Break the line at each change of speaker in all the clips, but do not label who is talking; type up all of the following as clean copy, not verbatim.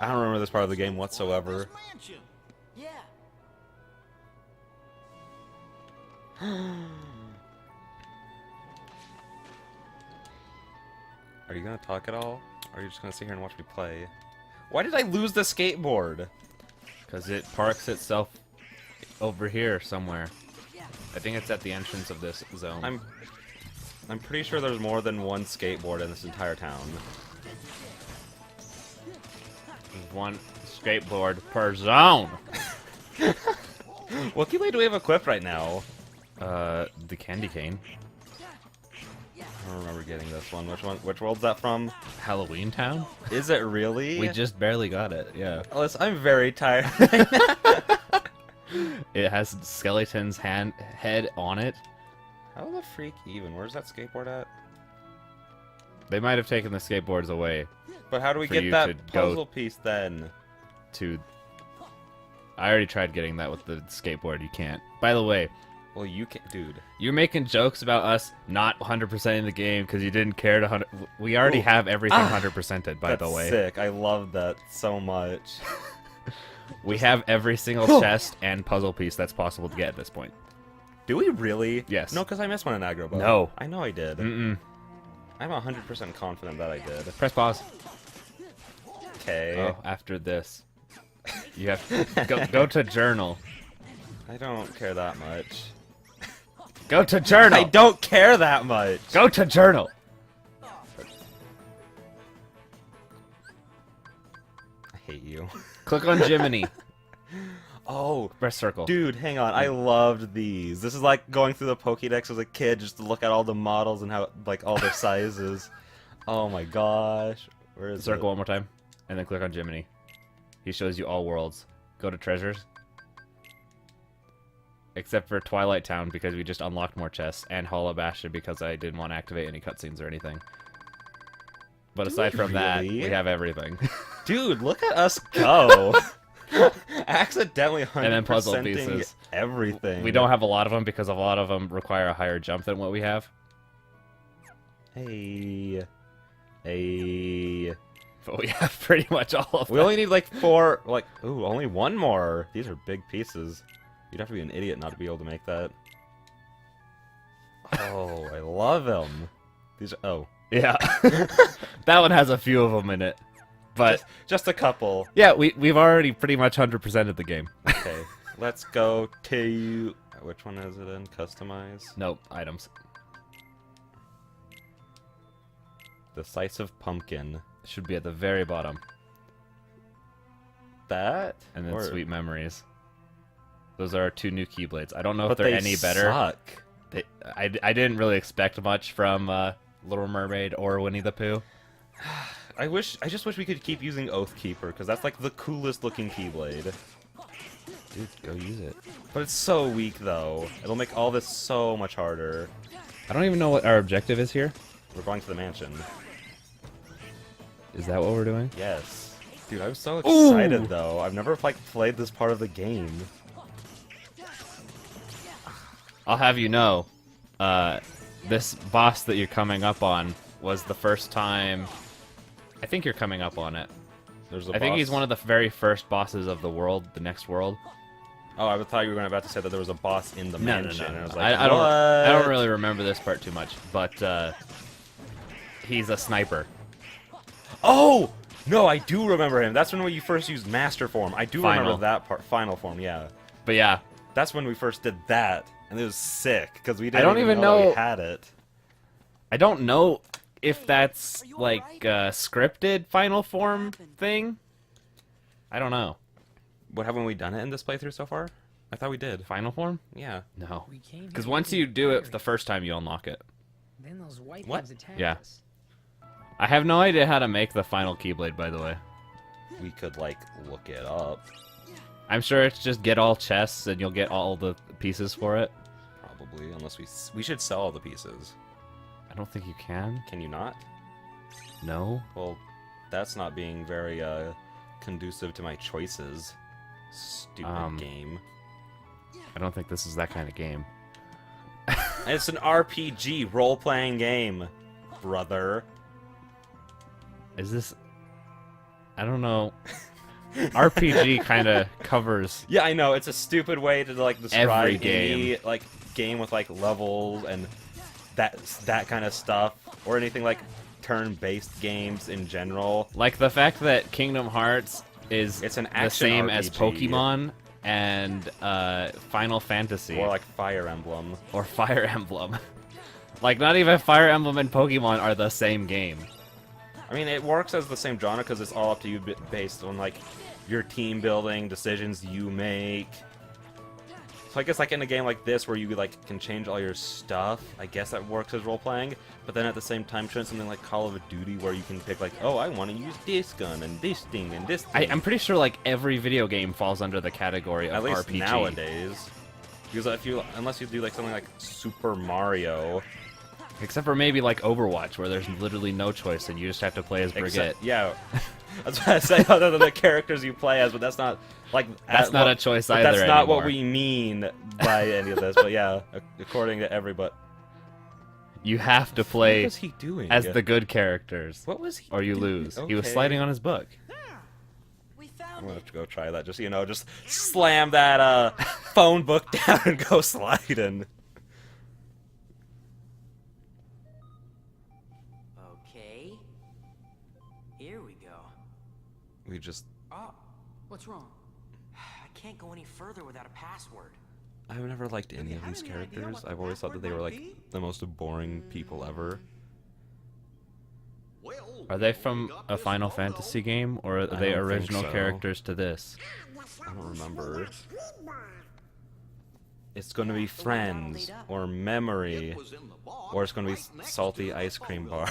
I don't remember this part of the game whatsoever.
Yeah.
Are you gonna talk at all? Or are you just gonna sit here and watch me play? Why did I lose the skateboard?
Because it parks itself over here somewhere. I think it's at the entrance of this zone.
I'm pretty sure there's more than one skateboard in this entire town.
There's one skateboard per zone.
What keyblade do we have equipped right now?
The candy cane.
I don't remember getting this one. Which world's that from?
Halloween Town?
Is it really?
We just barely got it, yeah.
Listen, I'm very tired.
It has Skeleton's head on it.
How the freak even? Where's that skateboard at?
They might have taken the skateboards away
But how do we
For
get
you
that
to go-
puzzle piece then?
to... I already tried getting that with the skateboard. You can't. By the way,
Well, you can't, dude.
you're making jokes about us not 100%ing the game because you didn't care to 100... We already
Ooh.
have everything
Ah.
100%ed, by
That's
the way.
sick. I love that so much.
We have every single chest and puzzle piece that's possible to get at this point.
Do we really?
Yes.
No, because I missed one in Aggro Bow.
No.
I know I did.
Mm-mm.
I'm 100% confident that I did.
Press pause.
Okay.
Oh, after this. You have to go to journal.
I don't care that much.
Go to journal.
I don't care that much.
Go to journal.
I hate you.
Click on Jiminy.
Oh,
Press circle.
dude, hang on. I loved these. This is like going through the Pokédex as a kid just to look at all the models and how, like, all their sizes. Oh my gosh. Where is
Circle
it?
one more time, and then click on Jiminy. He shows you all worlds. Go to treasures. Except for Twilight Town, because we just unlocked more chests, and Hollow Bastion, because I didn't want to activate any cutscenes or anything. But aside from that,
really?
we have everything.
Dude, look at us go. Accidentally 100%ing
And then puzzle pieces.
everything.
We don't have a lot of them, because a lot of them require a higher jump than what we have.
Hey. Hey.
But we have pretty much all of them.
We only need like 4, like, ooh, only 1 more. These are big pieces. You'd have to be an idiot not to be able to make that. Oh, I love them. These are, oh.
Yeah. That one has a few of them in it. But,
Just a couple.
yeah, we've already pretty much 100%ed the game.
Okay, let's go to, which one is it in? Customize?
Nope, items.
Decisive Pumpkin.
Should be at the very bottom.
That?
And then
Or-
Sweet Memories. Those are our 2 new Keyblades. I don't know if
But
they're
they
any better.
suck.
I didn't really expect much from Little Mermaid or Winnie the Pooh.
I just wish we could keep using Oathkeeper, because that's like the coolest looking Keyblade.
Dude, go use it.
But it's so weak, though. It'll make all this so much harder.
I don't even know what our objective is here.
We're going to the mansion.
Is that what we're doing?
Yes. Dude, I'm so
Ooh.
excited, though. I've never, like, played this part of the game.
I'll have you know, this boss that you're coming up on was the first time... I think you're coming up on it.
There's a
I think
boss.
he's one of the very first bosses of the world, the next world.
Oh, I thought you were about to say that there was a boss in the mansion. And I was like,
I don't
what?
really remember this part too much, but he's a sniper.
Oh! No, I do remember him. That's when you first used Master Form. I do
Final.
remember that part. Final Form, yeah.
But yeah,
That's when we first did that. And it was sick, because we didn't
don't even know-
we had it.
I don't know if that's like a scripted final form thing. I don't know.
What, haven't we done it in this playthrough so far? I thought we did.
Final form?
Yeah.
No.
We came
Because
here
once
looking
you
for
do it
Mary.
the first time, you unlock it.
Then those white
What?
things attacked
Yeah.
us.
I have no idea how to make the final Keyblade, by the way.
We could, like, look it up.
I'm sure it's just get all chests and you'll get all the pieces for it.
Probably, unless we should sell all the pieces.
I don't think you can.
Can you not?
No.
Well, that's not being very, conducive to my choices. Stupid game.
I don't think this is that kind of game.
It's an RPG role-playing game, brother.
Is this... I don't know. RPG kind of covers.
Yeah, I know, it's a stupid way to like describe
Every game.
any like game with like levels and that kind of stuff, or anything like turn-based games in general.
Like the fact that Kingdom Hearts is
It's an
the
action
same as
RPG.
Pokemon and Final Fantasy
Or like Fire Emblem.
or Fire Emblem. Like not even Fire Emblem and Pokemon are the same game.
I mean, it works as the same genre because it's all up to you based on like your team building decisions you make. So I guess like in a game like this where you like can change all your stuff, I guess that works as role playing. But then at the same time, shouldn't something like Call of Duty where you can pick like, oh, I want to use this gun and this thing and this thing.
I'm pretty sure like every video game falls under the category of
At least
RPG.
nowadays. Because unless you do like something like Super Mario,
Except for maybe like Overwatch, where there's literally no choice and you just have to play as Brigitte.
yeah, that's what I say. Other than the characters you play as, but that's not like
That's not a choice
but
either
That's not what
anymore.
we mean by any of this. But yeah, according to everybody,
You have to
what
play
was he doing?
as the good characters,
What was he?
or you
doing?
lose. He was
Okay.
sliding on his book.
We
I'm
found
gonna
it.
have to go try that. Just just slam that phone book down and go sliding.
Okay. Here we go.
We just.
Oh, what's wrong? I can't go any further without a password.
I've never liked any of these characters. I've always thought that they were like the most boring people ever.
Are they from a Final Fantasy game, or are they
don't think
original
so.
characters to this?
I don't remember. It's going to be Friends, or Memory, or it's going to be Salty Ice Cream Bar.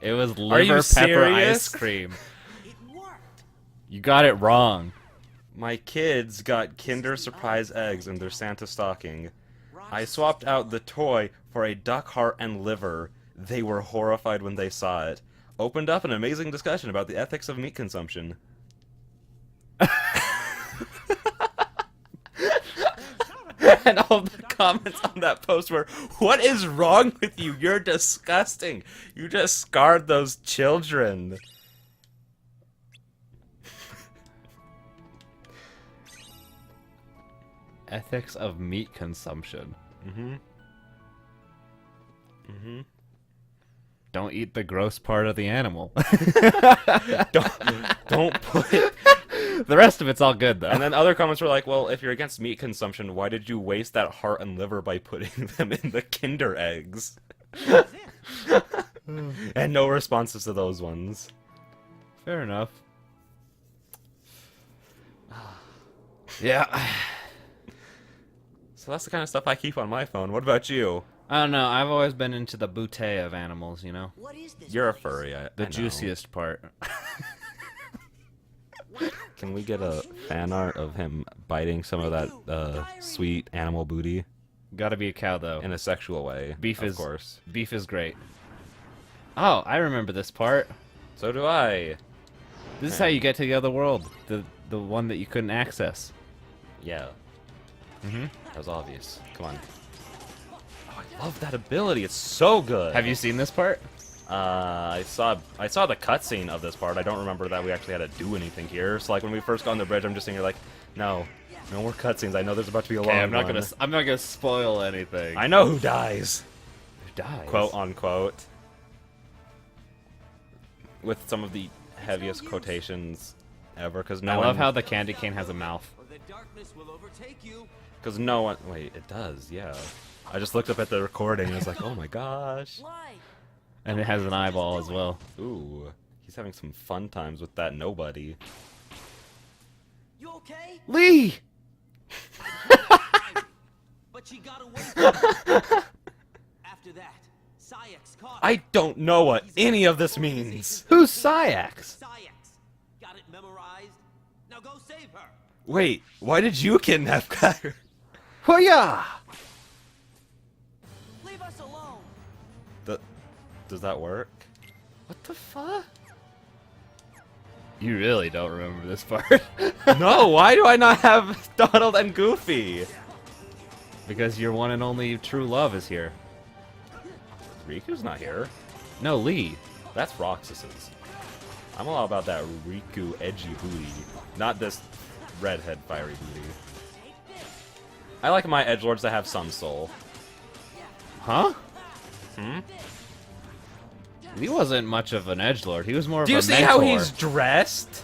It was
Are you
liver pepper ice
serious?
cream.
It worked.
You got it wrong.
My kids got Kinder Surprise eggs in their Santa stocking. I swapped out the toy for a duck heart and liver. They were horrified when they saw it. Opened up an amazing discussion about the ethics of meat consumption. And all the comments on that post were, "What is wrong with you? You're disgusting. You just scarred those children."
Ethics of meat consumption.
Mm-hmm. Mm-hmm.
Don't eat the gross part of the animal.
Don't put.
The rest of it's all good though.
And then other comments were like, "Well, if you're against meat consumption, why did you waste that heart and liver by putting them in the Kinder eggs?" And no responses to those ones.
Fair enough. Yeah.
So that's the kind of stuff I keep on my phone. What about you?
I don't know. I've always been into the boutte of animals, you know?
What is this?
You're a
place?
furry. I
The
know.
juiciest part.
Can we get a fan art of him biting some of that sweet animal booty
Gotta be a cow, though.
in a sexual way?
Beef
of
is
course.
Beef is great. Oh, I remember this part.
So do I.
This is how you get to the other world. The one that you couldn't access.
Yeah.
Mm-hmm.
That was obvious. Come on. Oh, I love that ability. It's so good.
Have you seen this part?
I saw the cutscene of this part. I don't remember that we actually had to do anything here. So like when we first got on the bridge, I'm just sitting here like, no more cutscenes. I know there's about to be a long
Okay, I'm not
one.
gonna spoil anything.
I know who dies,
Who dies?
quote unquote, with some of the heaviest quotations ever. Because no
I
one.
love how the candy cane has a mouth.
Or the darkness will overtake you.
Because no one. Wait, it does. Yeah. I just looked up at the recording and I was like, oh my gosh.
Why?
And it has an eyeball as well.
Ooh, he's having some fun times with that nobody.
You okay?
Lee!
But she got away from you. After that, Sayax caught her.
I don't know what any of this means.
Who's Sayax?
Sayax. Got it memorized. Now go save her.
Wait, why did you kidnap Kyra?
Hoo-yah!
Leave us alone.
Does that work? What the fuck?
You really don't remember this part.
No, why do I not have Donald and Goofy?
Because your one and only true love is here.
Riku's not here.
No, Lee.
That's Roxas's. I'm all about that Riku edgy booty, not this redhead fiery booty. I like my edgelords that have some soul.
Huh?
Hmm?
He wasn't much of an edgelord. He was more of a
Do you
mentor.
see how he's dressed?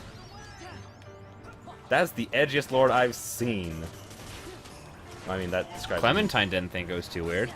That's the edgiest lord I've seen. I mean, that describes me.
Clementine didn't think it was too weird.